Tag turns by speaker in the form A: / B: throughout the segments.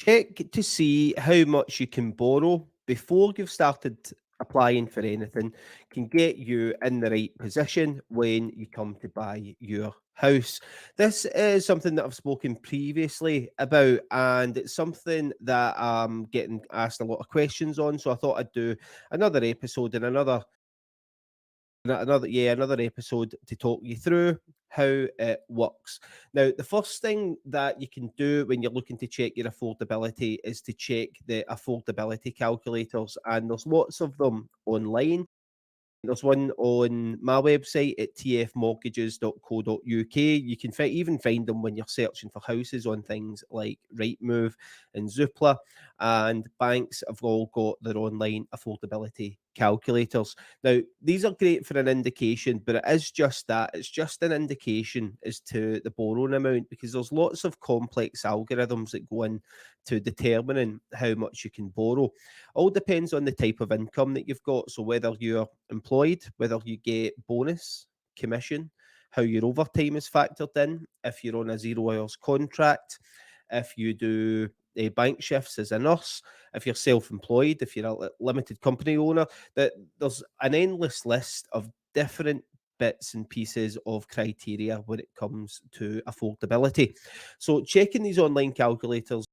A: Check to see how much you can borrow before you've started applying for anything can get you in the right position when you come to buy your house. This is something that I've spoken previously about, and it's something that I'm getting asked a lot of questions on. So I thought I'd do another episode and another episode to talk you through how it works. Now, the first thing that you can do when you're looking to check your affordability is to check the affordability calculators, and there's lots of them online. There's one on my website at tfmortgages.co.uk. You can even find them when you're searching for houses on things like Rightmove and Zoopla. And banks have all got their online affordability calculators. Now, these are great for an indication, but it is just that. It's just an indication as to the borrowing amount, because there's lots of complex algorithms that go in to determining how much you can borrow. All depends on the type of income that you've got. So whether you're employed, whether you get bonus, commission, how your overtime is factored in, if you're on a 0 hours contract, if you do bank shifts as a nurse, if you're self-employed, if you're a limited company owner, that there's an endless list of different bits and pieces of criteria when it comes to affordability. So checking these online calculators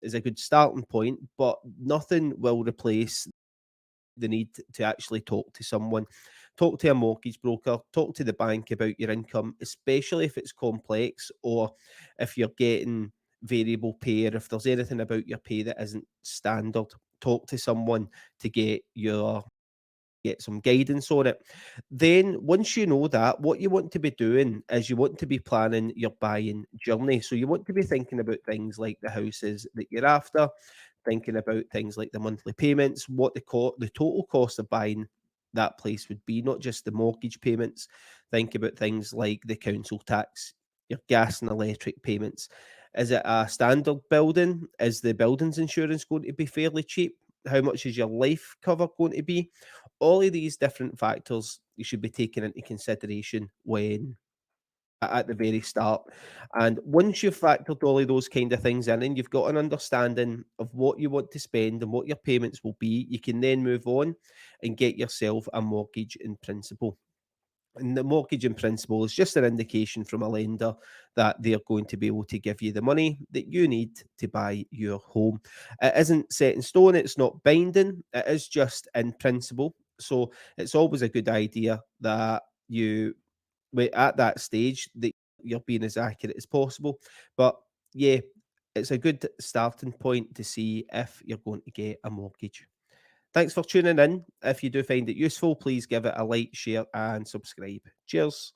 A: is a good starting point, but nothing will replace the need to actually talk to someone. Talk to a mortgage broker, talk to the bank about your income, especially if it's complex or if you're getting variable pay, or if there's anything about your pay that isn't standard. Talk to someone to get some guidance on it. Then, once you know that, what you want to be doing is you want to be planning your buying journey. So, you want to be thinking about things like the houses that you're after, thinking about things like the monthly payments, what the total cost of buying that place would be, not just the mortgage payments. Think about things like the council tax, your gas and electric payments. Is it a standard building? Is the building's insurance going to be fairly cheap? How much is your life cover going to be? All of these different factors you should be taking into consideration when at the very start. And once you've factored all of those kind of things in and you've got an understanding of what you want to spend and what your payments will be, you can then move on and get yourself a mortgage in principle. And the mortgage in principle is just an indication from a lender that they're going to be able to give you the money that you need to buy your home. It isn't set in stone, it's not binding, it is just in principle. So it's always a good idea that you at that stage that you're being as accurate as possible. But yeah, it's a good starting point to see if you're going to get a mortgage. Thanks for tuning in. If you do find it useful, please give it a like, share, and subscribe. Cheers.